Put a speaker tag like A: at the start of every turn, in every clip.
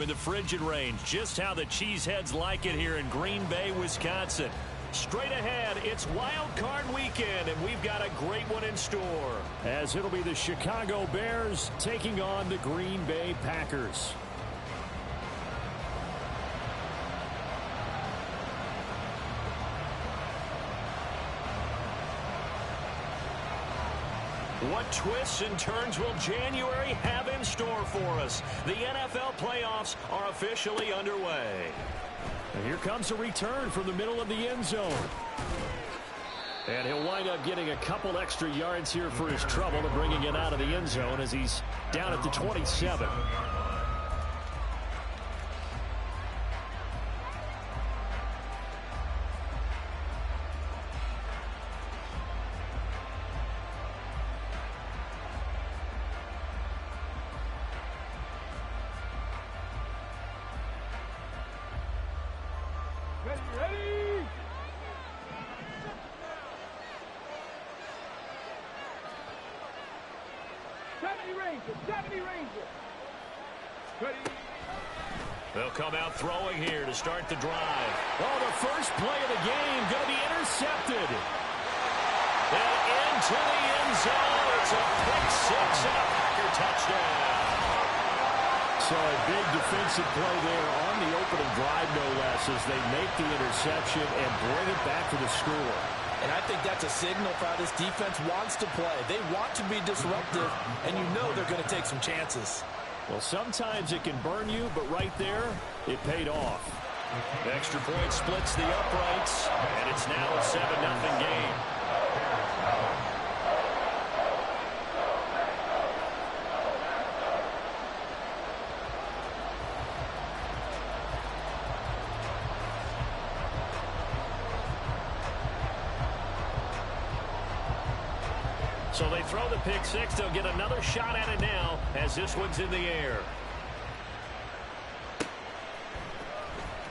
A: In the frigid range, just how the Cheeseheads like it here in Green Bay, Wisconsin. Straight ahead, it's Wild Card Weekend, and we've got a great one in store. As it'll be the Chicago Bears taking on the Green Bay Packers. What twists and turns will January have in store for us? The NFL playoffs are officially underway. And here comes a return from the middle of the end zone. And he'll wind up getting a couple extra yards here for his trouble and bringing it out of the end zone as he's down at the 27.
B: Ready? 70 Rangers. Ready?
A: They'll come out throwing here to start the drive. Oh, the first play of the game going to be intercepted. And into the end zone. It's a pick six and a Packer touchdown. So a big defensive play there on the opening drive, no less, as they make the interception and bring it back to the score.
C: And I think that's a signal for how this defense wants to play. They want to be disruptive, and you know they're going to take some chances.
A: Well, sometimes it can burn you, but right there, it paid off. The extra point splits the uprights, and it's now a 7-0 game. So they throw the pick six. They'll get another shot at it now as this one's in the air.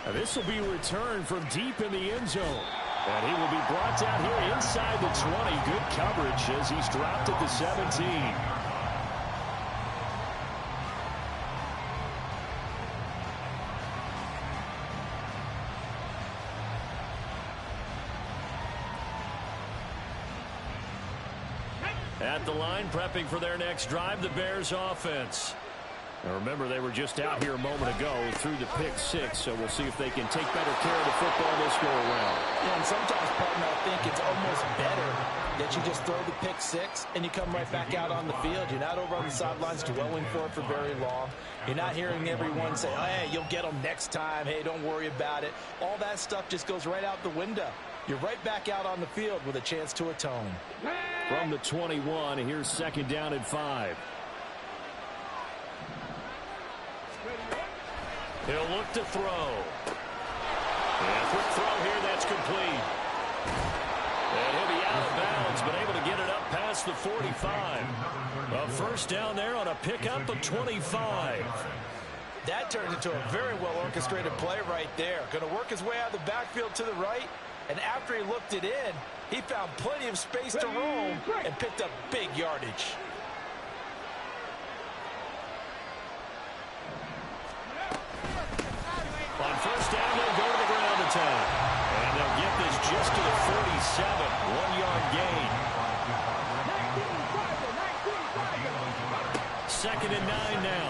A: And this will be returned from deep in the end zone. And he will be brought down here inside the 20. Good coverage as he's dropped at the 17. At the line, prepping for their next drive, the Bears offense. Now remember, they were just out here a moment ago through the pick six, so we'll see if they can take better care of the football this go around.
C: Yeah, and sometimes, partner, I think it's almost better that you just throw the pick six and you come right back out on the field. You're not over on the sidelines dwelling for it for very long. You're not hearing everyone say, oh, hey, you'll get them next time. Hey, don't worry about it. All that stuff just goes right out the window. You're right back out on the field with a chance to atone.
A: From the 21, here's second down and 5. He'll look to throw. And quick throw here, that's complete. And he'll be out of bounds, but able to get it up past the 45. A first down there on a pickup of 25.
C: That turned into a very well-orchestrated play right there. Going to work his way out of the backfield to the right. And after he looked it in, he found plenty of space to roam and picked up big yardage.
A: On first down, they'll go to the ground attack. And they'll get this just to the 47. 1-yard gain. Second and 9 now.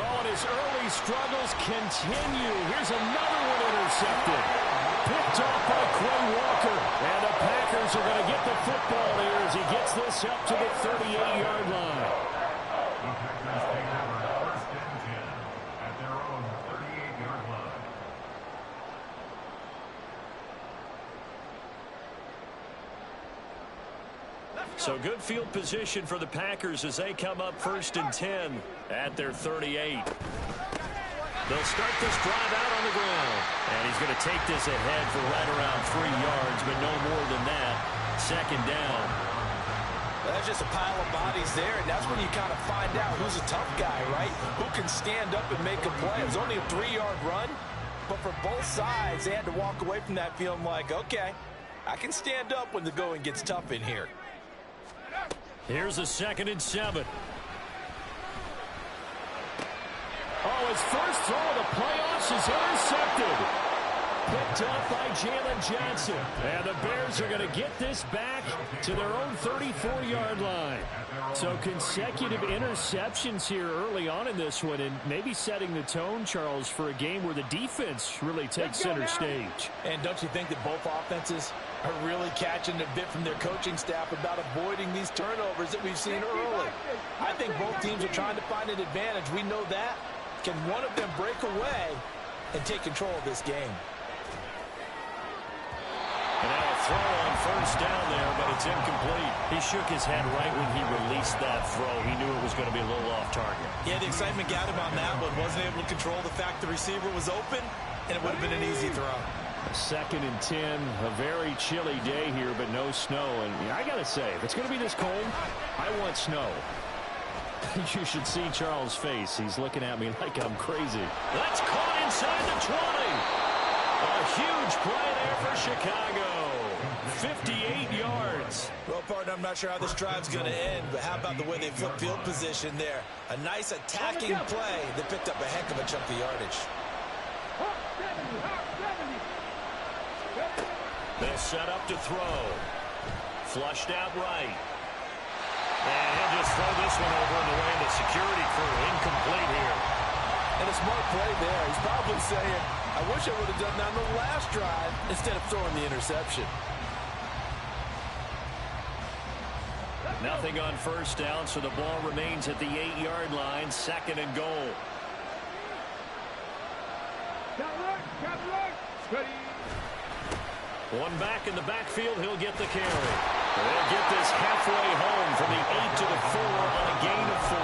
A: Oh, and his early struggles continue. Here's another one intercepted. Picked off by Quay Walker. And the Packers are going to get the football here as he gets this up to the 38-yard line. So good field position for the Packers as they come up first and 10 at their 38. They'll start this drive out on the ground. And he's going to take this ahead for right around 3 yards, but no more than that. Second down.
C: That's just a pile of bodies there, and that's when you kind of find out who's a tough guy, right? Who can stand up and make a play. It was only a 3-yard run, but for both sides, they had to walk away from that feeling like, okay, I can stand up when the going gets tough in here.
A: Here's a second and 7. his first throw of the playoffs is intercepted. Picked up by Jalen Johnson. And the Bears are going to get this back to their own 34-yard line. So consecutive interceptions here early on in this one, and maybe setting the tone, Charles, for a game where the defense really takes center stage.
C: And don't you think that both offenses are really catching a bit from their coaching staff about avoiding these turnovers that we've seen early? I think both teams are trying to find an advantage. We know that. Can one of them break away and take control of this game?
A: And now a throw on first down there, but it's incomplete. He shook his head right when he released that throw. He knew it was going to be a little off target.
C: Yeah, the excitement got him on that one. Wasn't able to control the fact the receiver was open, and it would have been an easy throw.
A: 2nd and 10, a very chilly day here, but no snow. And I got to say, if it's going to be this cold, I want snow. You should see Charles' face. He's looking at me like I'm crazy. That's caught inside the 20. A huge play there for Chicago. 58 yards.
C: Well, partner, I'm not sure how this drive's going to end, but how about the way they flipped field position there? A nice attacking play that picked up a heck of a chunk of yardage.
A: They'll set up to throw. Flushed out right. And he'll just throw this one over in the way of the security crew. Incomplete here.
C: And a smart play there. He's probably saying, I wish I would have done that on the last drive instead of throwing the interception.
A: Nothing on first down, so the ball remains at the 8-yard line. 2nd and goal. One back in the backfield, he'll get the carry. They'll get this halfway home from the 8 to the 4 on a gain of 4.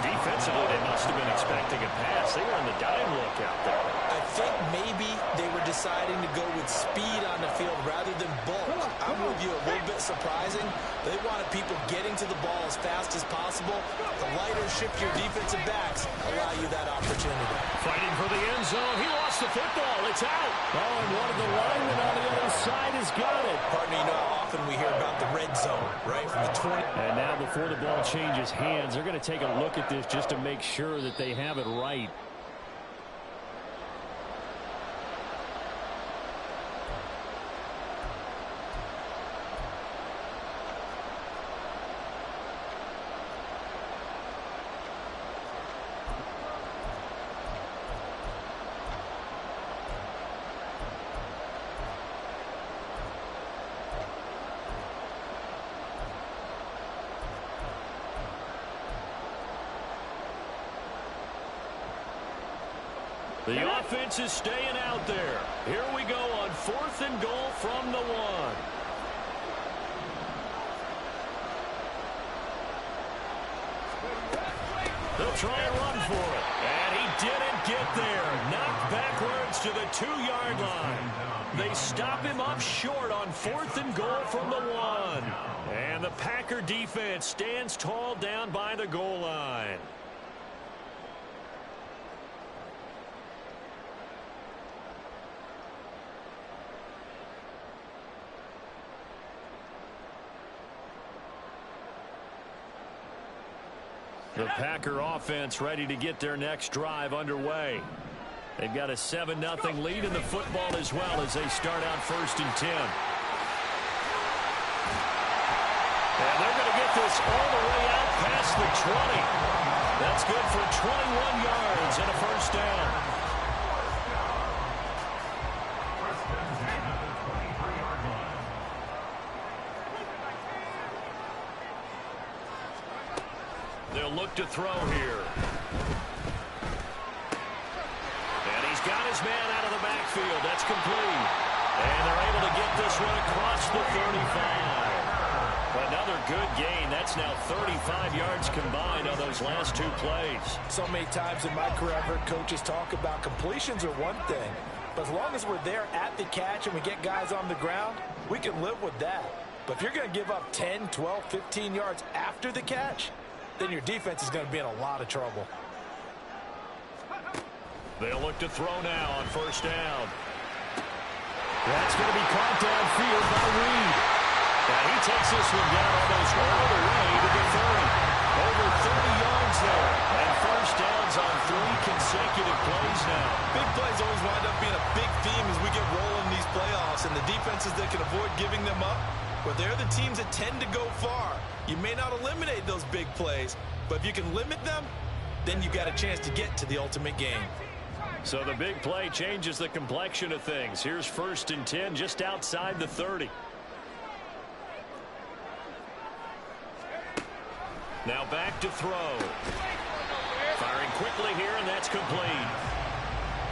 A: Defensively, they must have been expecting a pass. They were on the dime look out there.
C: I think maybe they were deciding to go with speed on the field rather than bulk. I'm with you, a little bit surprising. They wanted people getting to the ball as fast as possible. The lighter shift your defensive backs allow you that opportunity.
A: Fighting for the end zone. He lost the football. It's out. Oh, and one of the linemen on the other side has got it.
C: Partner, you know how often we hear about the red zone, right, from the 20.
A: And now before the ball changes hands, they're going to take a look at this just to make sure that they have it right. The offense is staying out there. Here we go on 4th and goal from the 1. They'll try and run for it. And he didn't get there. Knocked backwards to the 2-yard line. They stop him up short on 4th and goal from the 1. And the Packer defense stands tall down by the goal line. The Packer offense ready to get their next drive underway. They've got a 7-0 lead in the football as well as they start out 1st and 10. And they're going to get this all the way out past the 20. That's good for 21 yards and a 1st down. They'll look to throw here. And he's got his man out of the backfield. That's complete. And they're able to get this one across the 35. Another good gain. That's now 35 yards combined on those last 2 plays.
C: So many times in my career, I've heard coaches talk about completions are one thing. But as long as we're there at the catch and we get guys on the ground, we can live with that. But if you're going to give up 10, 12, 15 yards after the catch, then your defense is going to be in a lot of trouble.
A: They'll look to throw now on 1st down. That's going to be caught downfield by Reed. And he takes this one down almost all the way to the 30. Over 30 yards there. And 1st downs on 3
C: avoid giving them up, but they're the teams that tend to go far. You may not eliminate those big plays, but if you can limit them, then you've got a chance to get to the ultimate game.
A: So the big play changes the complexion of things. Here's 1st and 10 just outside the 30. Now back to throw. Firing quickly here, and that's complete.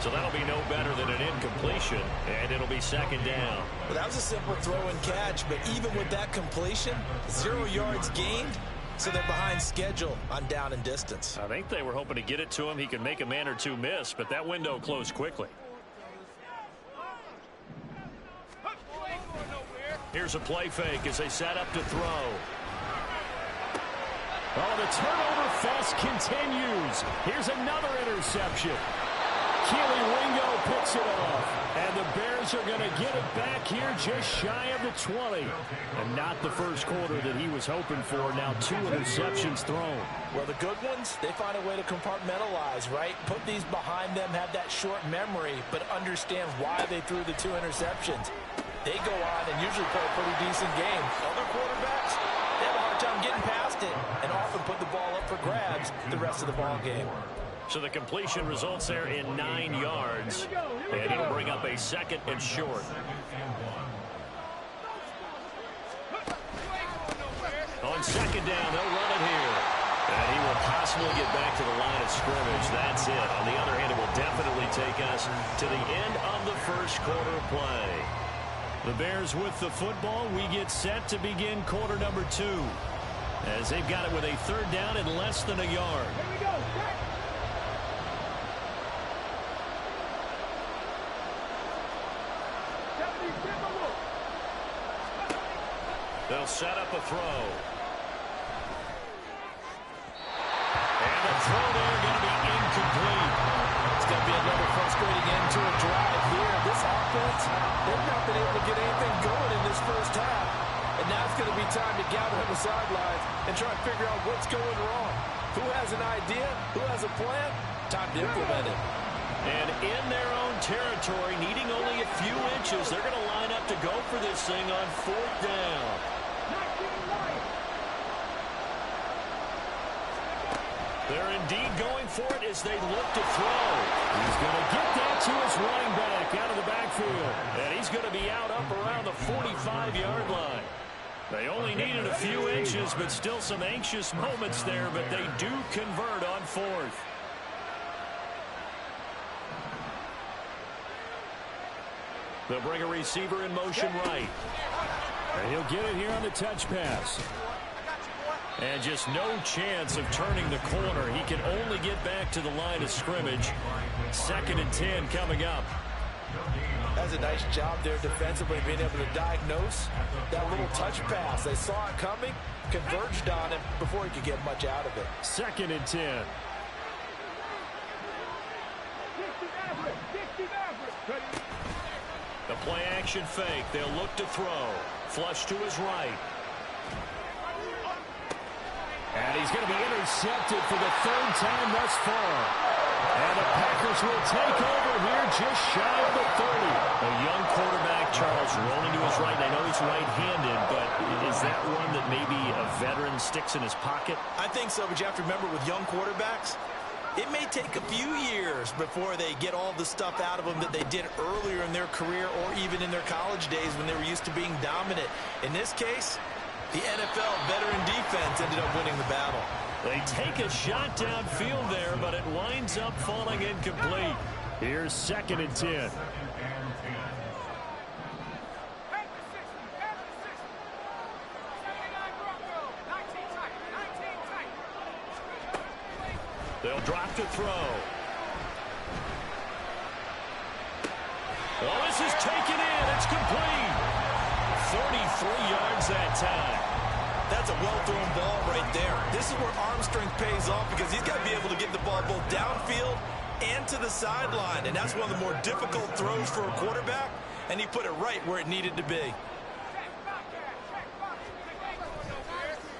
A: So that'll be no better than an incompletion, and it'll be 2nd down.
C: Well, that was a simple throw and catch, but even with that completion, 0 yards gained, so they're behind schedule on down and distance.
A: I think they were hoping to get it to him. He could make a man or two miss, but that window closed quickly. Here's a play fake as they set up to throw. Oh, the turnover fest continues. Here's another interception. Keely Ringo picks it off. And the Bears are going to get it back here just shy of the 20. And not the first quarter that he was hoping for. Now 2 interceptions thrown.
C: Well, the good ones, they find a way to compartmentalize, right? Put these behind them, have that short memory, but understand why they threw the 2 interceptions. They go on and usually play a pretty decent game. Other quarterbacks, they have a hard time getting past it and often put the ball up for grabs the rest of the ball game.
A: So the completion results there in 9 yards, and it'll bring up a 2nd and short. On 2nd down, they'll run it here. And he will possibly get back to the line of scrimmage. That's it. On the other hand, it will definitely take us to the end of the first quarter play. The Bears with the football. We get set to begin quarter number 2. As they've got it with a 3rd down and less than a yard.
B: Here we go.
A: They'll set up a throw. And the throw there going to be incomplete.
C: It's going to be another frustrating end to a drive here. This offense, they've not been able to get anything going in this first half. And now it's going to be time to gather on the sidelines and try to figure out what's going wrong. Who has an idea? Who has a plan? Time to implement it.
A: And in their own territory, needing only a few inches, they're going to line up to go for this thing on 4th down. They're indeed going for it as they look to throw. He's going to get that to his running back out of the backfield. And he's going to be out up around the 45-yard line. They only needed a few inches, but still some anxious moments there, but they do convert on 4th. They'll bring a receiver in motion right. And he'll get it here on the touch pass. And just no chance of turning the corner. He can only get back to the line of scrimmage. 2nd and 10 coming up.
C: That's a nice job there defensively, being able to diagnose that little touch pass. They saw it coming, converged on him before he could get much out of it.
A: 2nd and 10. The play action fake. They'll look to throw. Flush to his right. And he's going to be intercepted for the 3rd time thus far. And the Packers will take over here just shy of the 30. A young quarterback, Charles, rolling to his right. I know he's right-handed, but is that one that maybe a veteran sticks in his pocket?
C: I think so, but you have to remember with young quarterbacks, it may take a few years before they get all the stuff out of them that they did earlier in their career or even in their college days when they were used to being dominant. In this case, the NFL veteran defense ended up winning the battle.
A: They take a shot downfield there, but it winds up falling incomplete. Here's 2nd and 10. They'll drop to throw. Well, this is taken in. It's complete. 33 yards that time.
C: That's a well-thrown ball right there. This is where arm strength pays off because he's got to be able to get the ball both downfield and to the sideline. And that's one of the more difficult throws for a quarterback. And he put it right where it needed to be.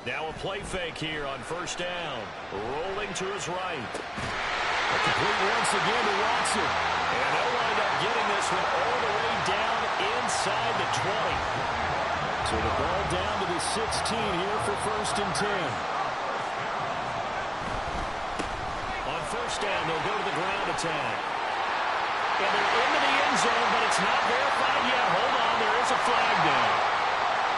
A: Now a play fake here on 1st down. Rolling to his right. A complete once again to Watson. And they'll wind up getting this one all the way down inside the 20. So the ball down to the 16 here for 1st and 10. On 1st down, they'll go to the ground attack. And they're into the end zone, but it's not verified yet. Hold on, there is a flag down.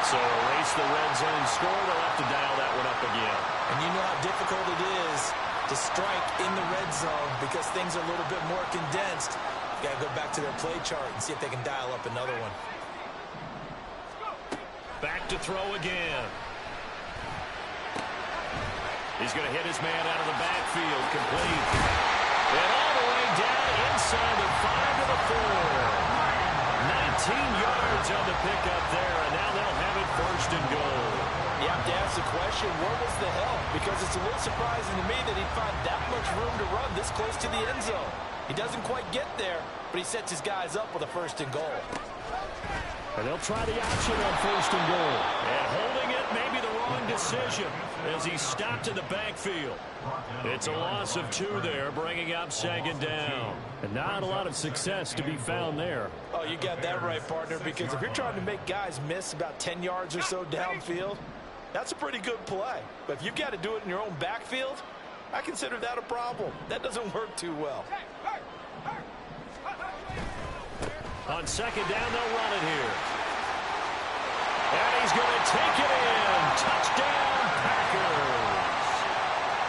A: So erase the red zone score. They'll have to dial that one up again.
C: And you know how difficult it is to strike in the red zone because things are a little bit more condensed. You got to go back to their play chart and see if they can dial up another one.
A: Back to throw again. He's going to hit his man out of the backfield. Complete. And all the way down inside the 5 to the 4. 19 yards on the pickup there, and now they'll have it 1st and goal.
C: You have to ask the question, where was the help? Because it's a little surprising to me that he'd find that much room to run this close to the end zone. He doesn't quite get there, but he sets his guys up with a 1st and goal.
A: And they'll try the option on 1st and goal. And holding it may be the wrong decision as he's stopped in the backfield. It's a loss of 2 there, bringing up 2nd down. And not a lot of success to be found there.
C: Oh, you got that right, partner, because if you're trying to make guys miss about 10 yards or so downfield, that's a pretty good play. But if you've got to do it in your own backfield, I consider that a problem. That doesn't work too well.
A: On 2nd down, they'll run it here. And he's going to take it in. Touchdown, Packers.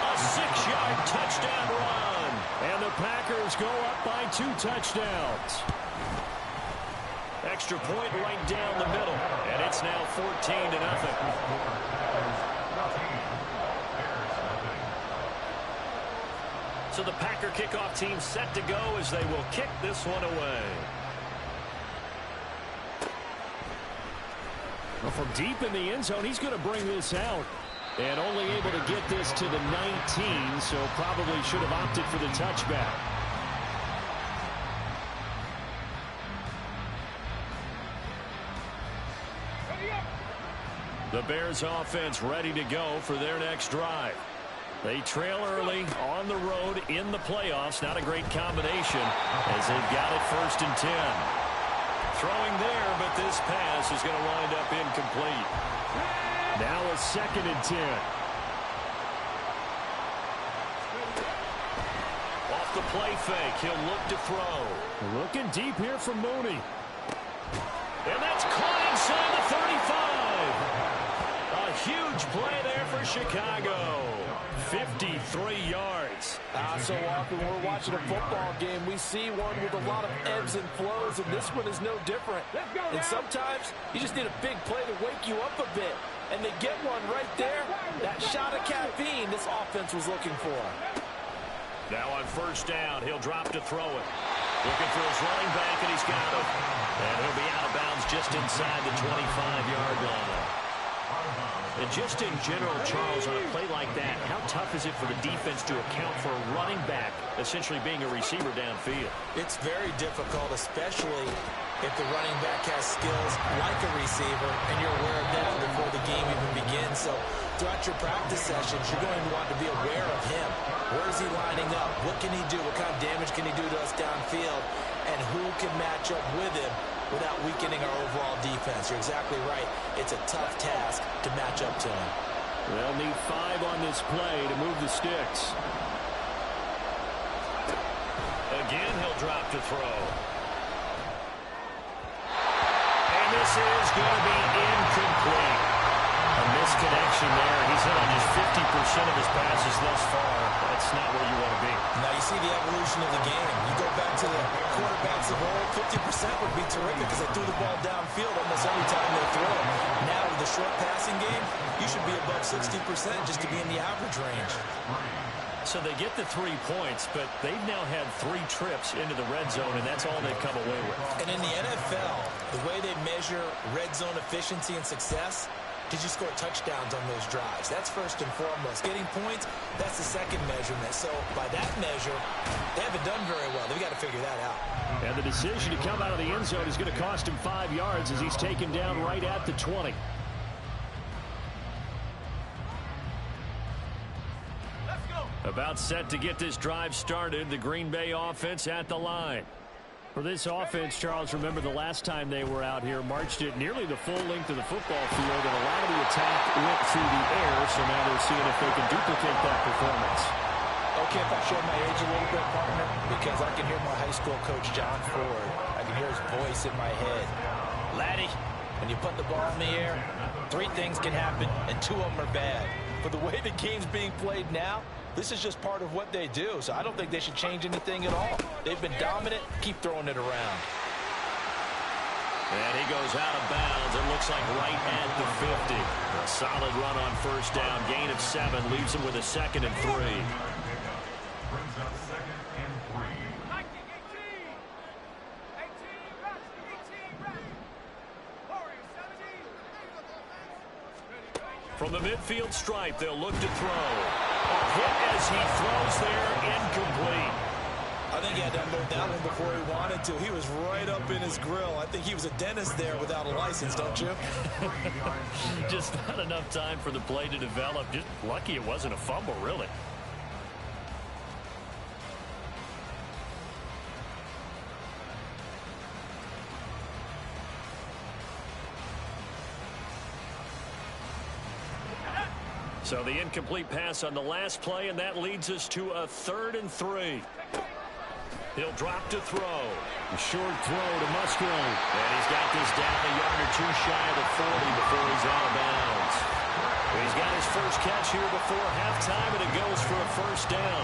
A: A 6-yard touchdown run. And the Packers go up by 2 touchdowns. Extra point right down the middle. And it's now 14-0. So the Packer kickoff team set to go as they will kick this one away. Well, from deep in the end zone, he's going to bring this out. And only able to get this to the 19, so probably should have opted for the touchback. The Bears offense ready to go for their next drive. They trail early on the road in the playoffs. Not a great combination as they've got it 1st and 10. Throwing there, but this pass is going to wind up incomplete. Now a 2nd and 10. Off the play fake, he'll look to throw. Looking deep here from Mooney. And that's caught inside the 35. A huge play there for Chicago. 53 yards.
C: So often we're watching a football game, we see one with a lot of ebbs and flows, and this one is no different. And sometimes you just need a big play to wake you up a bit. And they get one right there. That shot of caffeine this offense was looking for.
A: Now on 1st down, he'll drop to throw it. Looking for his running back, and he's got it. And he'll be out of bounds just inside the 25-yard line. And just in general, Charles, on a play like that, how tough is it for the defense to account for a running back essentially being a receiver downfield?
C: It's very difficult, especially if the running back has skills like a receiver and you're aware of that before the game even begins. So throughout your practice sessions, you're going to want to be aware of him. Where is he lining up? What can he do? What kind of damage can he do to us downfield? And who can match up with him without weakening our overall defense? You're exactly right. It's a tough task to match up to him.
A: They'll need 5 on this play to move the sticks. Again, he'll drop to throw. And this is going to be incomplete. A misconnection there. He's hit on just 50% of his passes thus far. That's not where you want to be.
C: Now you see the evolution of the game. You go back to the quarterbacks of old, 50% would be terrific because they threw the ball downfield almost every time they throw it. Now with the short passing game, you should be above 60% just to be in the average range.
A: So they get the 3 points, but they've now had 3 trips into the red zone, and that's all they've come away with.
C: And in the NFL, the way they measure red zone efficiency and success, did you score touchdowns on those drives? That's first and foremost. Getting points, that's the second measurement. So by that measure, they haven't done very well. They've got to figure that out.
A: And the decision to come out of the end zone is going to cost him 5 yards as he's taken down right at the 20. About set to get this drive started. The Green Bay offense at the line. For this offense, Charles, remember the last time they were out here, marched it nearly the full length of the football field, and a lot of the attack went through the air, so now they're seeing if they can duplicate that performance.
C: Okay, if I show my age a little bit, partner, because I can hear my high school coach, John Ford. I can hear his voice in my head. Laddie, when you put the ball in the air, 3 things can happen, and 2 of them are bad. For the way the game's being played now, this is just part of what they do, so I don't think they should change anything at all. They've been dominant. Keep throwing it around.
A: And he goes out of bounds. It looks like right at the 50. A solid run on first down. Gain of 7 leaves him with a 2nd and 3. From the midfield stripe, they'll look to throw. Hit as he throws there, incomplete.
C: I think he had to unload that one before he wanted to. He was right up in his grill. I think he was a dentist there without a license, don't you?
A: Just not enough time for the play to develop. Just lucky it wasn't a fumble, really. So the incomplete pass on the last play, and that leads us to a 3rd and 3. He'll drop to throw. A short throw to Musgrave. And he's got this down a yard or 2 shy of the 40 before he's out of bounds. He's got his first catch here before halftime, and it goes for a first down.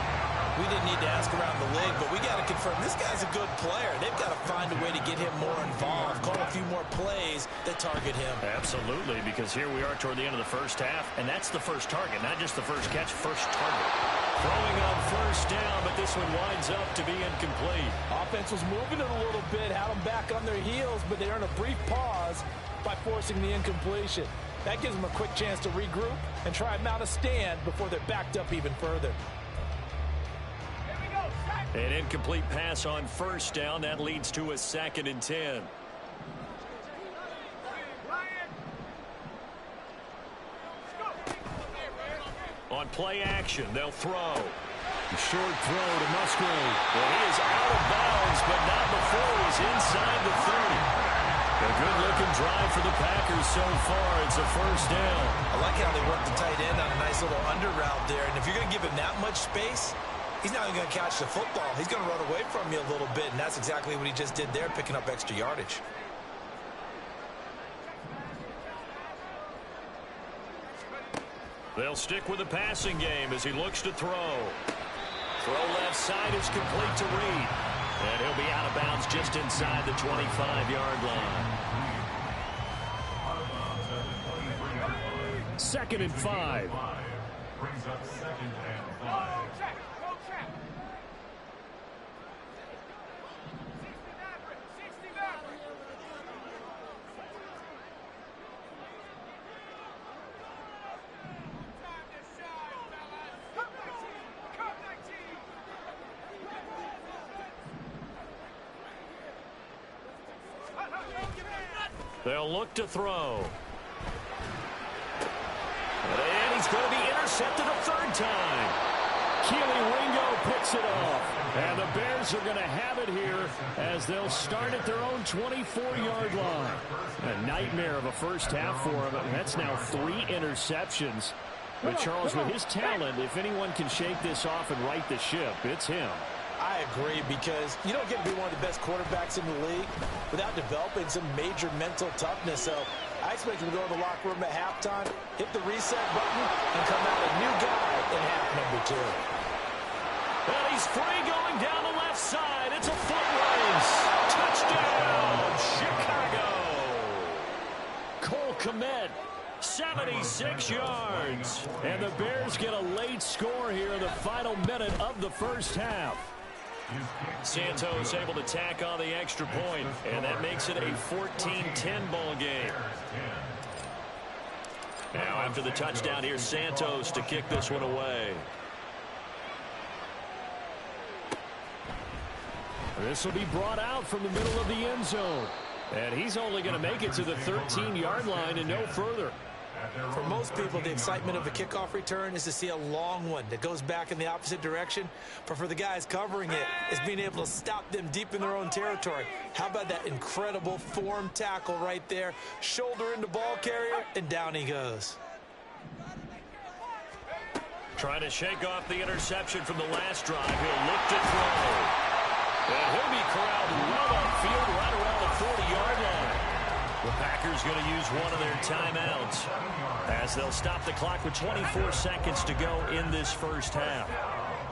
C: We didn't need to ask around the league, but we got to confirm this guy's a good player. They've got to find a way to get him more involved, call a few more plays that target him.
A: Absolutely, because here we are toward the end of the first half, and that's the first target, not just the first catch, first target. Throwing on first down, but this one winds up to be incomplete.
C: Offense was moving it a little bit, had them back on their heels, but they earned a brief pause by forcing the incompletion. That gives them a quick chance to regroup and try and mount a stand before they're backed up even further.
A: An incomplete pass on first down. That leads to a 2nd and 10. On play action, they'll throw. A short throw to Musgrave. Well, he is out of bounds, but not before he's inside the 30. A good-looking drive for the Packers so far. It's a first down.
C: I like how they work the tight end on a nice little under route there. And if you're going to give him that much space, he's not even going to catch the football. He's going to run away from you a little bit, and that's exactly what he just did there, picking up extra yardage.
A: They'll stick with the passing game as he looks to throw. Throw left side is complete to Reed. And he'll be out of bounds just inside the 25-yard line. 2nd and 5.
B: Brings up 2nd and 5.
A: They'll look to throw. And he's going to be intercepted a 3rd time. Keely Ringo picks it off. And the Bears are going to have it here as they'll start at their own 24-yard line. A nightmare of a first half for him. That's now 3 interceptions. But Charles, with his talent, if anyone can shake this off and right the ship, it's him.
C: I agree, because you don't get to be one of the best quarterbacks in the league without developing some major mental toughness. So I expect him to go to the locker room at halftime, hit the reset button, and come out a new guy in half number 2.
A: And he's free going down the left side. It's a foot race. Touchdown, Chicago. Cole Kmet, 76 yards. And the Bears get a late score here in the final minute of the first half. Santos able to tack on the extra point, and that makes it a 14-10 ball game. Now after the touchdown, here's Santos to kick this one away. This will be brought out from the middle of the end zone. And he's only going to make it to the 13-yard line and no further.
C: For most people, the excitement of a kickoff return is to see a long one that goes back in the opposite direction. But for the guys covering it, it's being able to stop them deep in their own territory. How about that incredible form tackle right there? Shoulder into ball carrier, and down he goes.
A: Trying to shake off the interception from the last drive. He'll look to throw. And he'll be corralled well upfield right around the 40-yard line. The Packers going to use one of their timeouts as they'll stop the clock with 24 seconds to go in this first half.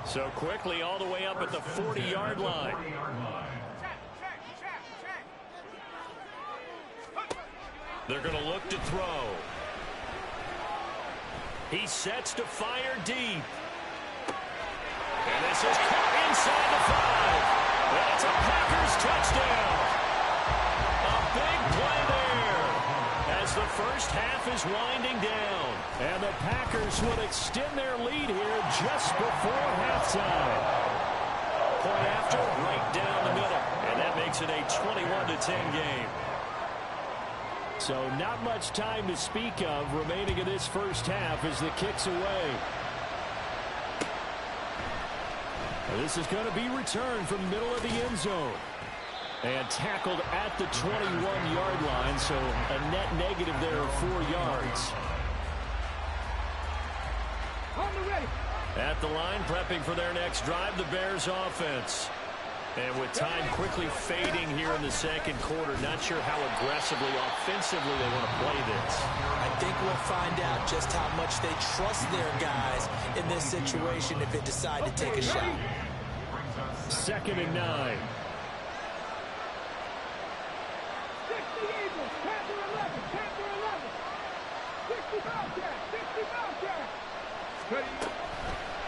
A: So quickly all the way up at the 40-yard line. They're going to look to throw. He sets to fire deep. And this is caught inside the 5. And it's a Packers touchdown. A big play there as the first half is winding down. And the Packers will extend their lead here just before halftime. Point after, right down the middle. And that makes it a 21-10 game. So not much time to speak of remaining in this first half as the kick's away. This is going to be returned from the middle of the end zone. And tackled at the 21-yard line, so a net negative there of 4 yards. At the line, prepping for their next drive, the Bears offense. And with time quickly fading here in the second quarter, not sure how aggressively, offensively they want to play this.
C: I think we'll find out just how much they trust their guys in this situation if they decide to take a shot.
A: 2nd and 9.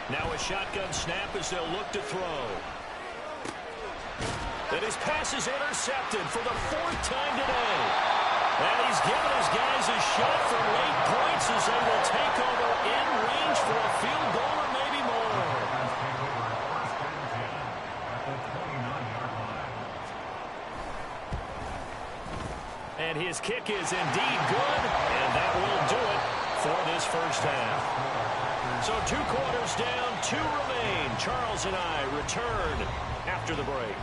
A: Now a shotgun snap as they'll look to throw. And his pass is intercepted for the 4th time today. And he's given his guys a shot for late points as they will take over in range for a field goal or maybe more. And his kick is indeed good, and that will do it for this first half. So 2 quarters down, 2 remain. Charles and I return after the break.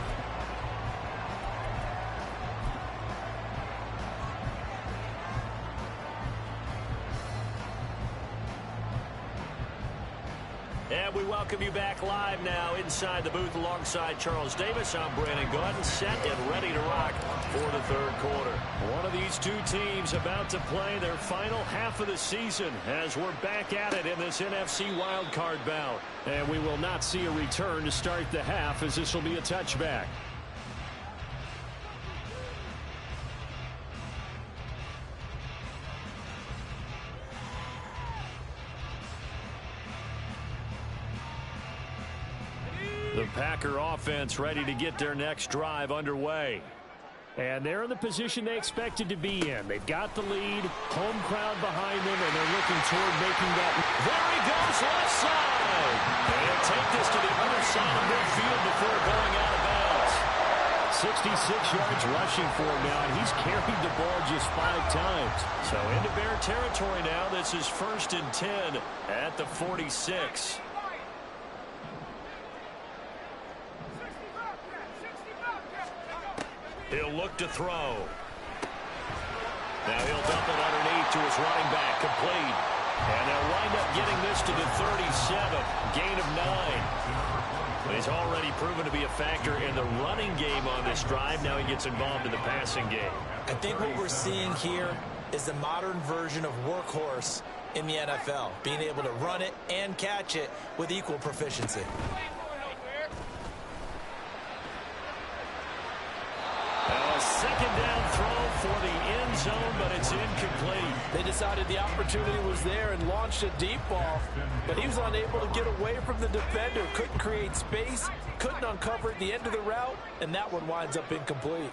A: And we welcome you back live now inside the booth alongside Charles Davis. I'm Brandon Gaudin, set and ready to rock for the 3rd quarter. One of these 2 teams about to play their final half of the season as we're back at it in this NFC wildcard bout. And we will not see a return to start the half as this will be a touchback. The Packer offense ready to get their next drive underway. And they're in the position they expected to be in. They've got the lead, home crowd behind them, and they're looking toward making that. There he goes, left side. And take this to the other side of midfield before going out of bounds. 66 yards rushing for him now, and he's carried the ball just 5 times. So into Bear territory now. This is 1st and 10 at the 46. He'll look to throw. Now he'll dump it underneath to his running back, complete. And they'll wind up getting this to the 37, gain of 9. But he's already proven to be a factor in the running game on this drive. Now he gets involved in the passing game.
C: I think what we're seeing here is the modern version of workhorse in the NFL, being able to run it and catch it with equal proficiency.
A: A 2nd down throw for the end zone, but it's incomplete.
C: They decided the opportunity was there and launched a deep ball, but he was unable to get away from the defender, couldn't create space, couldn't uncover at the end of the route, and that one winds up incomplete.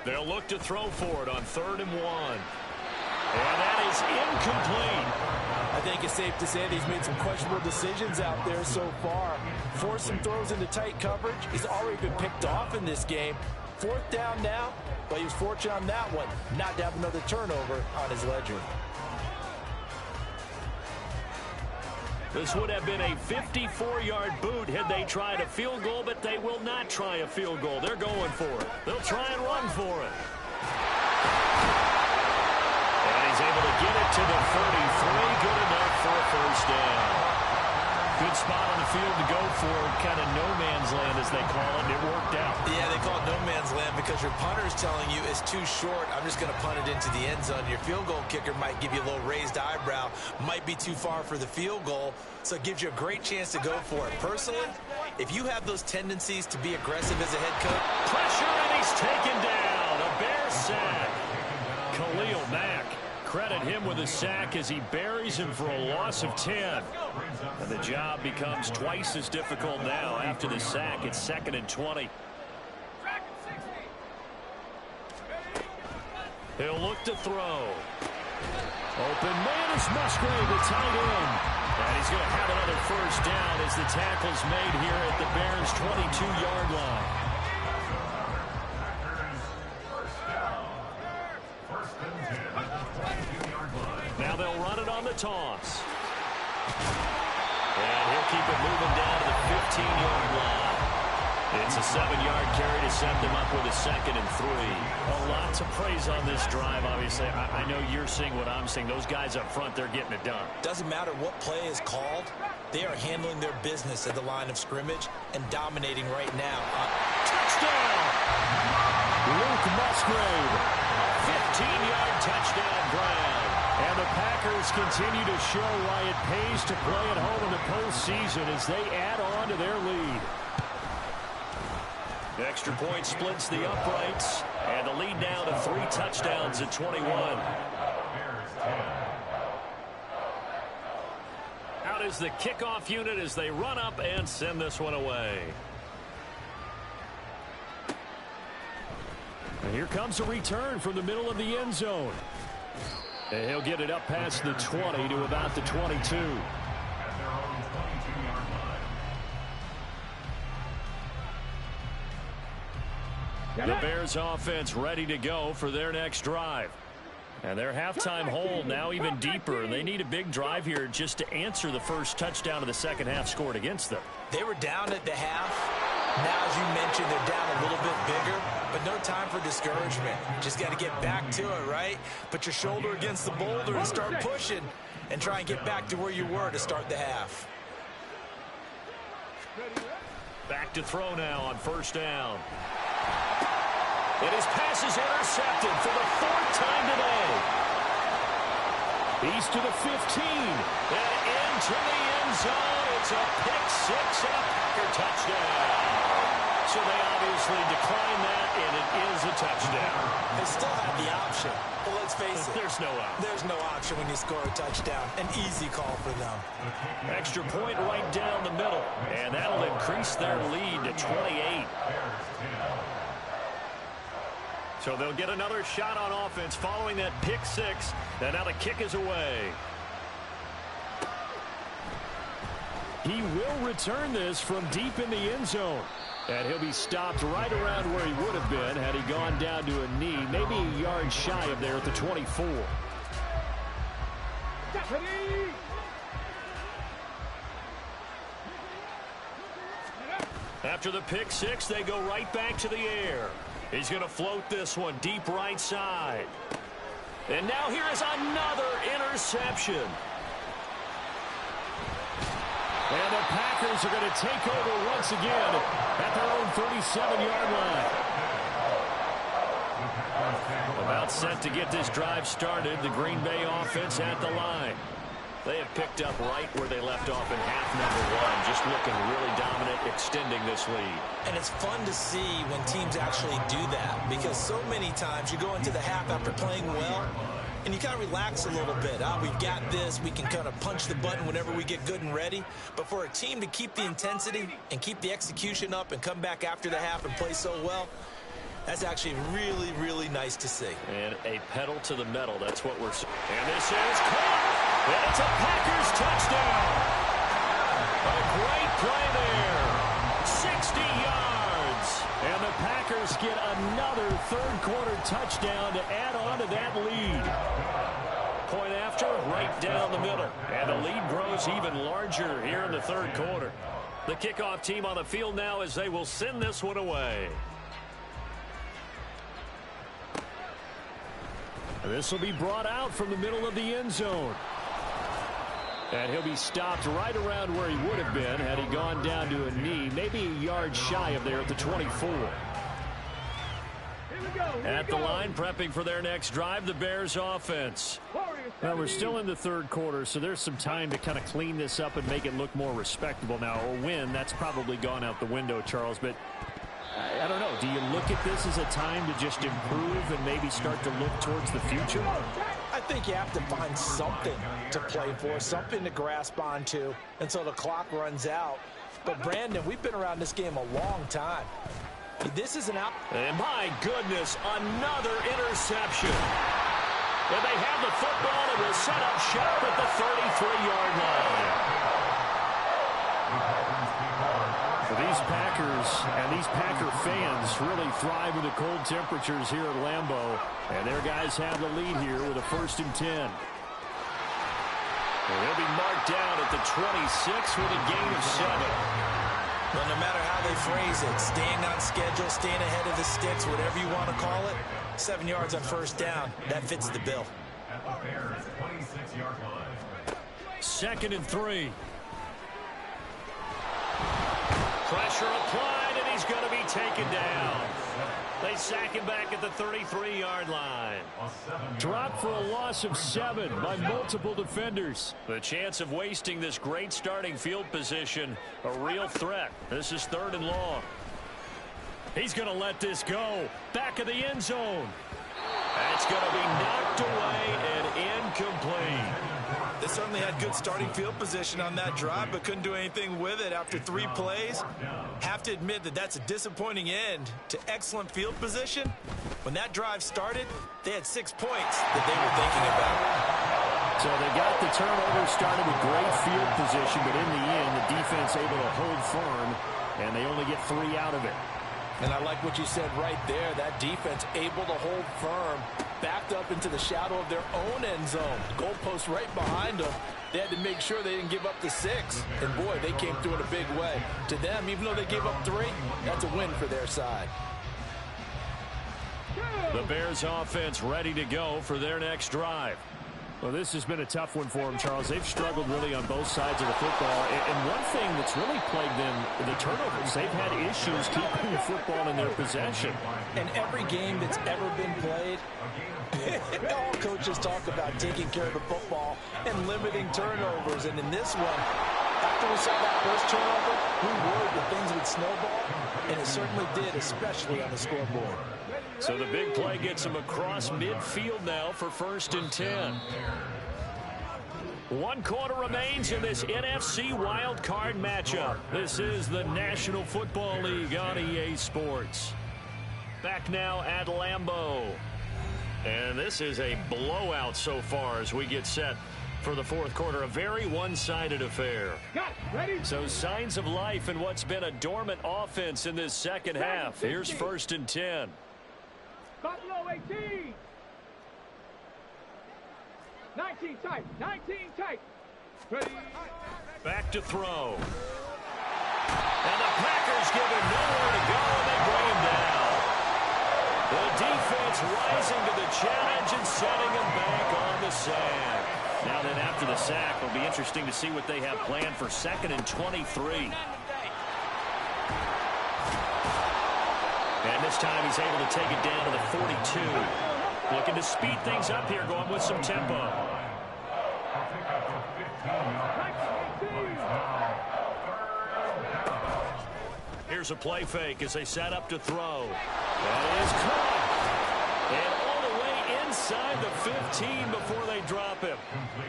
A: They'll look to throw for it on 3rd and 1. And that is incomplete.
C: I think it's safe to say that he's made some questionable decisions out there so far. Forced some throws into tight coverage. He's already been picked off in this game. 4th down now, but he was fortunate on that one not to have another turnover on his ledger.
A: This would have been a 54-yard boot had they tried a field goal, but they will not try a field goal. They're going for it. They'll try and run for it. And he's able to get it to the 33. Good enough for a first down. Good spot on the field to go for kind of no man's land, as they call it, and it worked out.
C: Yeah, they call it no man's land because your punter is telling you it's too short. I'm just going to punt it into the end zone. Your field goal kicker might give you a little raised eyebrow, might be too far for the field goal, so it gives you a great chance to go for it. Personally, if you have those tendencies to be aggressive as a head coach.
A: Pressure, and he's taken down. A Bears sack. Khalil Mack. Credit him with a sack as he buries him for a loss of 10. And the job becomes twice as difficult now after the sack. It's 2nd and 20. He'll look to throw. Open man is Musgrave, the tight end. And he's going to have another first down as the tackle's made here at the Bears' 22-yard line. Now they'll run it on the toss. And he'll keep it moving down to the 15-yard line. It's a 7-yard carry to set them up with a 2nd and 3. A lot to praise on this drive, obviously. I know you're seeing what I'm seeing. Those guys up front, they're getting it done.
C: Doesn't matter what play is called. They are handling their business at the line of scrimmage and dominating right now.
A: Touchdown! Luke Musgrave. 15-yard touchdown grab. And the Packers continue to show why it pays to play at home in the postseason as they add on to their lead. The extra point splits the uprights, and the lead now to 3 touchdowns at 21. Out is the kickoff unit as they run up and send this one away. And here comes a return from the middle of the end zone. And he'll get it up past the 20 to about the 22. The Bears offense ready to go for their next drive. And their halftime hole now even deeper. And they need a big drive here just to answer the first touchdown of the second half scored against them.
C: They were down at the half. Now, as you mentioned, they're down a little bit bigger, but no time for discouragement. Just got to get back to it, right? Put your shoulder against the boulder and start pushing and try and get back to where you were to start the half.
A: Back to throw now on first down. And his pass is intercepted for the 4th time today. He's to the 15 and into the end zone. It's a pick 6 and a Packer touchdown. So they obviously decline that, and it is a touchdown.
C: They still have the option, but let's face it.
A: There's no option.
C: There's no option when you score a touchdown. An easy call for them.
A: Extra point right down the middle, and that'll increase their lead to 28. So they'll get another shot on offense following that pick 6, and now the kick is away. He will return this from deep in the end zone. And he'll be stopped right around where he would have been had he gone down to a knee, maybe a yard shy of there at the 24. After the pick 6, they go right back to the air. He's going to float this one deep right side. And now here is another interception. And the Packers are going to take over once again at their own 37-yard line. About set to get this drive started, the Green Bay offense at the line. They have picked up right where they left off in half number 1, just looking really dominant, extending this lead.
C: And it's fun to see when teams actually do that, because so many times you go into the half after playing well, and you kind of relax a little bit. We've got this. We can kind of punch the button whenever we get good and ready. But for a team to keep the intensity and keep the execution up and come back after the half and play so well, that's actually really, really nice to see.
A: And a pedal to the metal. That's what we're seeing. And this is caught. And it's a Packers touchdown. A great play there. 60 yards. And the Packers get another third-quarter touchdown to add on to that lead. Point after, right down the middle. And the lead grows even larger here in the third quarter. The kickoff team on the field now as they will send this one away. This will be brought out from the middle of the end zone. And he'll be stopped right around where he would have been had he gone down to a knee, maybe a yard shy of there at the 24. At the line, prepping for their next drive, the Bears offense. Well, we're still in the third quarter, so there's some time to kind of clean this up and make it look more respectable. Now, a win, that's probably gone out the window, Charles, but I don't know. Do you look at this as a time to just improve and maybe start to look towards the future?
C: I think you have to find something to play for, something to grasp onto until the clock runs out. But, Brandon, we've been around this game a long time. This is an out.
A: And my goodness, another interception. And they have the football and will set up shop at the 33-yard line. These Packers and these Packer fans really thrive in the cold temperatures here at Lambeau. And their guys have the lead here with a 1st and 10. And they'll be marked down at the 26 with a gain of 7.
C: Well, no matter how they phrase it, staying on schedule, staying ahead of the sticks, whatever you want to call it, 7 yards on 1st down, that fits the bill.
B: At the Bears' 26-yard line.
A: 2nd and 3. Pressure applied, and he's going to be taken down. They sack him back at the 33-yard line. Dropped for a loss of 7 by multiple defenders. The chance of wasting this great starting field position, a real threat. This is 3rd and long. He's going to let this go. Back of the end zone. That's going to be knocked away and incomplete.
C: They certainly had good starting field position on that drive, but couldn't do anything with it after 3 plays. Have to admit that that's a disappointing end to excellent field position. When that drive started, they had 6 points that they were thinking about.
A: So they got the turnover started with great field position, but in the end, the defense able to hold firm, and they only get 3 out of it.
C: And I like what you said right there. That defense able to hold firm, backed up into the shadow of their own end zone. Goalpost right behind them. They had to make sure they didn't give up the 6. And, boy, they came through in a big way. To them, even though they gave up 3, that's a win for their side.
A: The Bears offense ready to go for their next drive. Well, this has been a tough one for them, Charles. They've struggled really on both sides of the football. And one thing that's really plagued them, the turnovers. They've had issues keeping the football in their possession.
C: And every game that's ever been played, all coaches talk about taking care of the football and limiting turnovers. And in this one, after we saw that first turnover, we worried that things would snowball. And it certainly did, especially on the scoreboard.
A: So the big play gets him across midfield now for 1st and 10. 1 quarter remains in this NFC Wild Card matchup. This is the National Football League on EA Sports. Back now at Lambeau. And this is a blowout so far as we get set for the 4th quarter. A very one-sided affair. So signs of life in what's been a dormant offense in this second half. Here's 1st and 10.
D: Buffalo 18. 19 tight. 19 tight. Ready.
A: Back to throw. And the Packers give him nowhere to go, and they bring him down. The defense rising to the challenge and setting him back on the sand. Now then, after the sack, it'll be interesting to see what they have planned for 2nd and 23. And this time he's able to take it down to the 42. Looking to speed things up here, going with some tempo. Here's a play fake as they set up to throw. That is caught. And all the way inside the 15 before they drop him.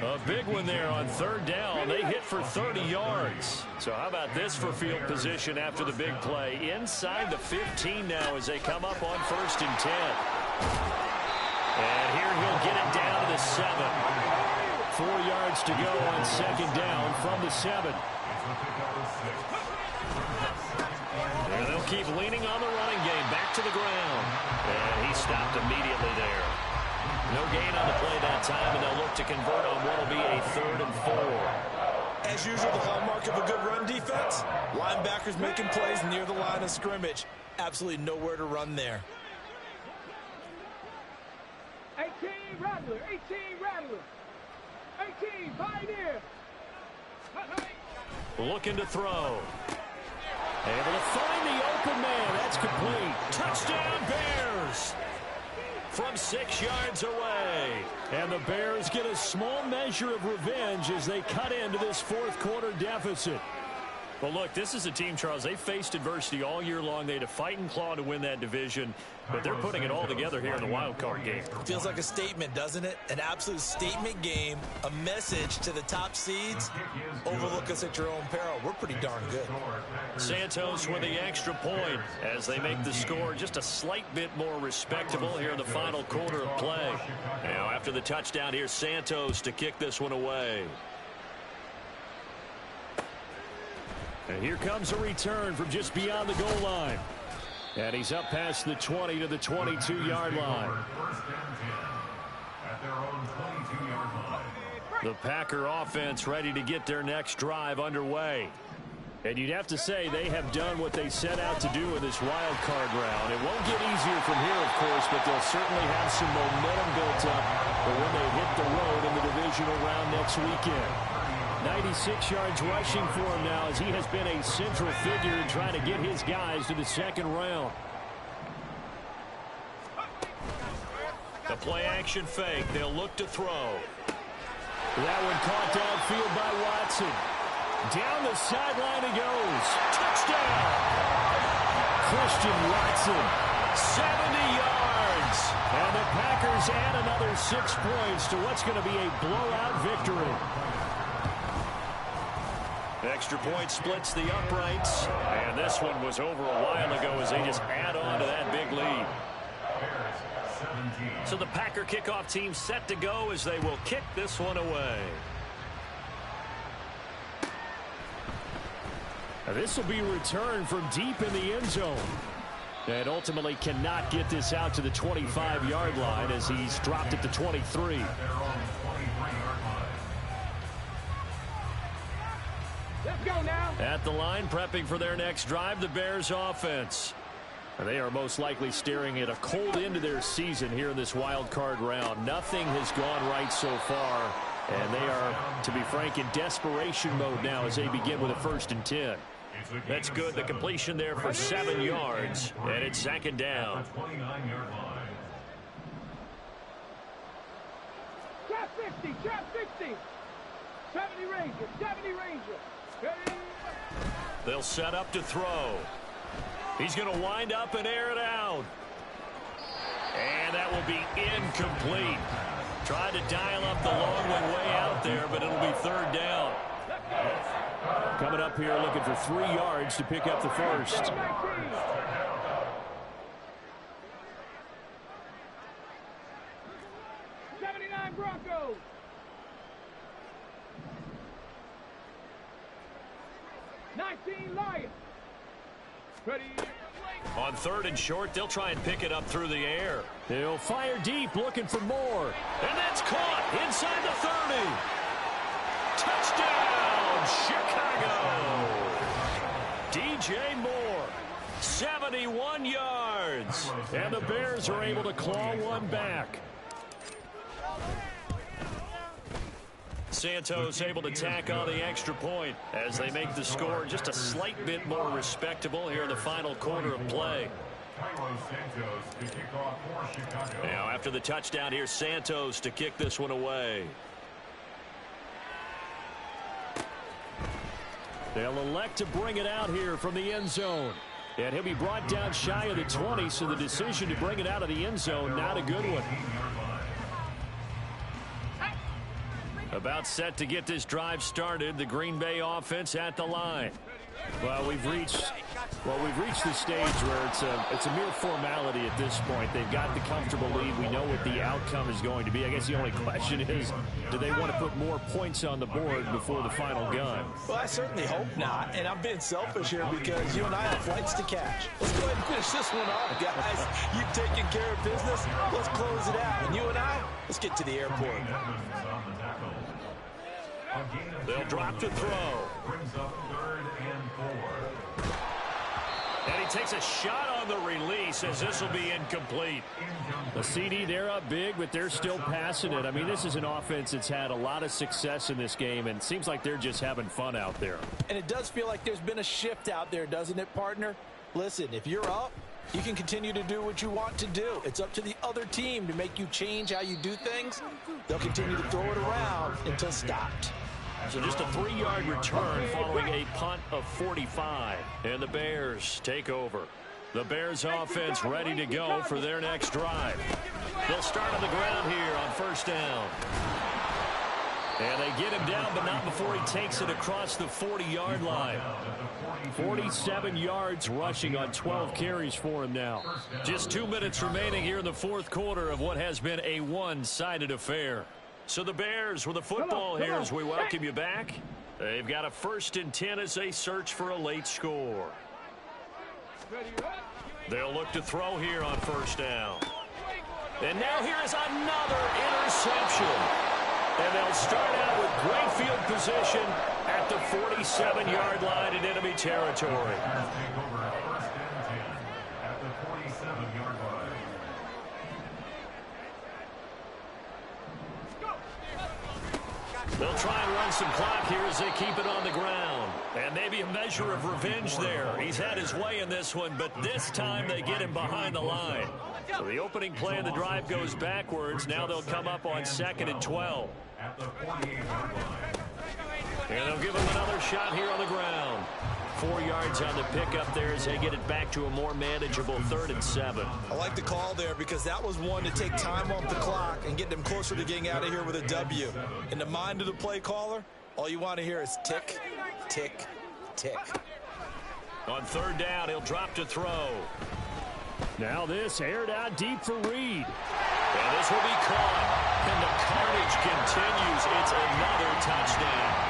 A: A big one there on 3rd down. They hit for 30 yards. So how about this for field position after the big play? Inside the 15 now as they come up on 1st and 10. And here he'll get it down to the 7. 4 yards to go on second down from the 7. And they'll keep leaning on the running game. Back to the ground. And he stopped immediately there. No gain on the play that time, and they'll look to convert on what will be a 3rd and 4.
C: As usual, the hallmark of a good run defense, linebackers making plays near the line of scrimmage. Absolutely nowhere to run there.
D: 18 Rattler, 18 Rattler, 18 Pioneer.
A: Looking to throw. Able to find the open man. That's complete. Touchdown, Bears. From 6 yards away. And the Bears get a small measure of revenge as they cut into this 4th quarter deficit. Well, look, this is a team, Charles, they faced adversity all year long. They had to fight and claw to win that division, but they're putting it all together here in the wild card game.
C: Feels like a statement, doesn't it? An absolute statement game, a message to the top seeds. Overlook us at your own peril. We're pretty darn good.
A: Santos with the extra point as they make the score just a slight bit more respectable here in the final quarter of play. Now, after the touchdown, here's Santos to kick this one away. And here comes a return from just beyond the goal line. And he's up past the 20 to the 22-yard line. The Packer offense ready to get their next drive underway. And you'd have to say they have done what they set out to do in this wild card round. It won't get easier from here, of course, but they'll certainly have some momentum built up for when they hit the road in the divisional round next weekend. 96 yards rushing for him now as he has been a central figure in trying to get his guys to the 2nd round. The play action fake. They'll look to throw. That one caught downfield by Watson. Down the sideline he goes. Touchdown! Christian Watson, 70 yards. And the Packers add another 6 points to what's going to be a blowout victory. Extra point splits the uprights. And this one was over a while ago as they just add on to that big lead. So the Packer kickoff team set to go as they will kick this one away. Now this will be returned from deep in the end zone. And ultimately cannot get this out to the 25-yard line as he's dropped it to 23.
D: Let's go now.
A: At the line, prepping for their next drive, the Bears offense. They are most likely staring at a cold end to their season here in this wild card round. Nothing has gone right so far, and they are, to be frank, in desperation mode now as they begin with a 1st and 10. That's good. The completion there for 7 yards, and it's 2nd down.
D: Trap 50, trap 50. 70 Ranger, 70 Ranger. Ready?
A: They'll set up to throw. He's going to wind up and air it out. And that will be incomplete. Tried to dial up the long one way out there, but it'll be 3rd down. Coming up here looking for 3 yards to pick up the 1st.
D: 79 Broncos. Lions. Ready.
A: On 3rd and short, they'll try and pick it up through the air. They'll fire deep, looking for more. And that's caught inside the 30. Touchdown, Chicago. DJ Moore, 71 yards. And the Bears are able to claw one back. Santos able to tack on the extra point as they make the score just a slight bit more respectable here in the final quarter of play. Now after the touchdown, here's Santos to kick this one away. They'll elect to bring it out here from the end zone. And he'll be brought down shy of the 20, so the decision to bring it out of the end zone, not a good one. About set to get this drive started. The Green Bay offense at the line. Well, we've reached the stage where it's a mere formality at this point. They've got the comfortable lead. We know what the outcome is going to be. I guess the only question is, do they want to put more points on the board before the final gun?
C: Well, I certainly hope not. And I'm being selfish here because you and I have flights to catch. Let's go ahead and finish this one off, guys. You've taken care of business. Let's close it out. And you and I, let's get to the airport.
A: They'll drop to throw.
B: Brings up 3rd and 4.
A: And he takes a shot on the release as this will be incomplete. The CD, they're up big, but they're still passing it. I mean, this is an offense that's had a lot of success in this game, and it seems like they're just having fun out there.
C: And it does feel like there's been a shift out there, doesn't it, partner? Listen, if you're up, you can continue to do what you want to do. It's up to the other team to make you change how you do things. They'll continue to throw it around until stopped.
A: So just a 3-yard return following a punt of 45. And the Bears take over. The Bears offense ready to go for their next drive. They'll start on the ground here on 1st down. And they get him down, but not before he takes it across the 40-yard line. 47 yards rushing on 12 carries for him now. Just 2 minutes remaining here in the 4th quarter of what has been a one-sided affair. So the Bears with the football here as we welcome you back. They've got a 1st and 10 as they search for a late score. They'll look to throw here on 1st down. And now here is another interception. And they'll start out with great field position at the 47-yard line in enemy territory.
B: Take over 1st and 10 at the 47-yard line.
A: They'll try and run some clock here as they keep it on the ground. And maybe a measure of revenge there. He's had his way in this one, but this time they get him behind the line. So the opening play of the drive goes backwards. Now they'll come up on 2nd and 12.
B: At the 48-yard line.
A: And they'll give him another shot here on the ground. 4 yards on the pickup there as they get it back to a more manageable 3rd and 7.
C: I like the call there because that was one to take time off the clock and get them closer to getting out of here with a W. In the mind of the play caller, all you want to hear is tick, tick, tick.
A: On 3rd down, he'll drop to throw. Now this aired out deep for Reed. And this will be caught. And the carnage continues. It's another touchdown.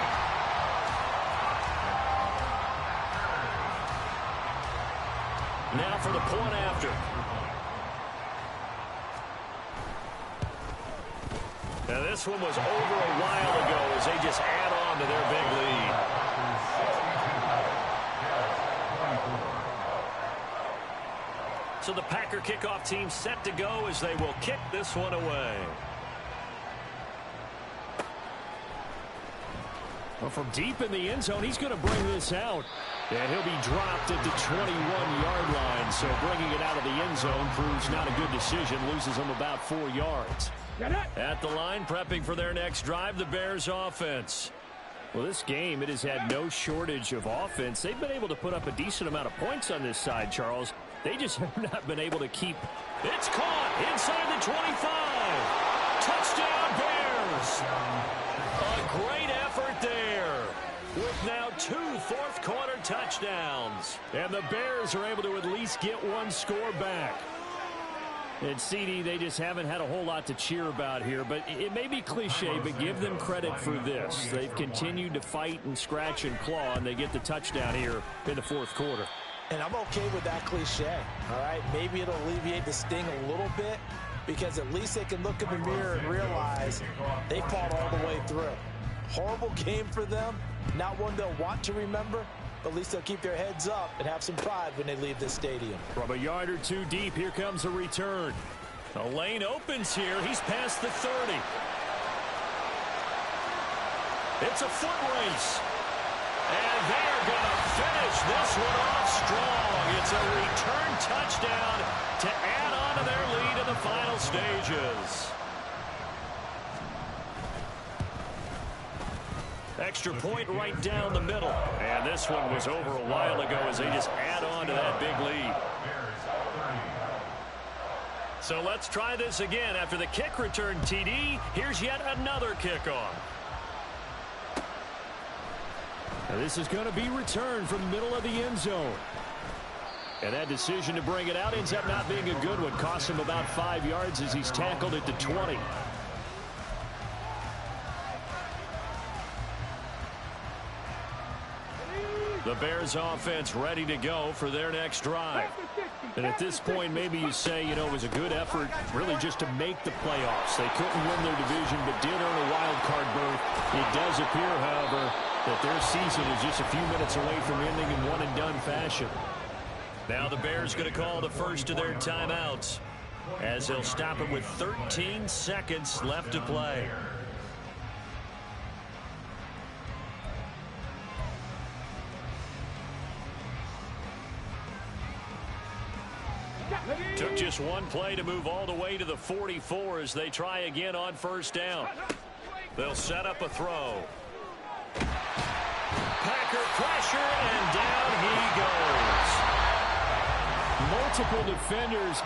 A: Now for the point after. Now this one was over a while ago as they just add on to their big lead. So the Packer kickoff team set to go as they will kick this one away. Well, from deep in the end zone, he's going to bring this out. And he'll be dropped at the 21-yard line. So bringing it out of the end zone proves not a good decision. Loses him about 4 yards. At the line, prepping for their next drive, the Bears offense. Well, this game, it has had no shortage of offense. They've been able to put up a decent amount of points on this side, Charles. They just have not been able to keep. It's caught inside the 25. Touchdown, Bears. A great effort there. With now 2 fourth-quarter touchdowns. And the Bears are able to at least get one score back. And CD, they just haven't had a whole lot to cheer about here. But it may be cliche, but give them credit for this. They've continued to fight and scratch and claw, and they get the touchdown here in the 4th quarter.
C: And I'm okay with that cliche, all right? Maybe it'll alleviate the sting a little bit because at least they can look in the mirror and realize they fought all the way through. Horrible game for them, not one they'll want to remember, but at least they'll keep their heads up and have some pride when they leave this stadium.
A: From a yard or two deep, here comes a return. The lane opens here. He's past the 30. It's a foot race. And they're going to finish this one off strong. It's a return touchdown to add on to their lead in the final stages. Extra point right down the middle. And this one was over a while ago as they just add on to that big lead. So let's try this again. After the kick return TD, here's yet another kickoff. And this is going to be returned from the middle of the end zone. And that decision to bring it out ends up not being a good one. Costs him about 5 yards as he's tackled at the 20. The Bears offense ready to go for their next drive. And at this point, maybe you say, you know, it was a good effort really just to make the playoffs. They couldn't win their division, but did earn a wild card berth. It does appear, however, that their season is just a few minutes away from ending in one-and-done fashion. Now the Bears going to call the first of their timeouts as they'll stop it with 13 seconds left to play. Took just one play to move all the way to the 44 as they try again on first down. They'll set up a throw. Packer pressure, and down he goes. Multiple defenders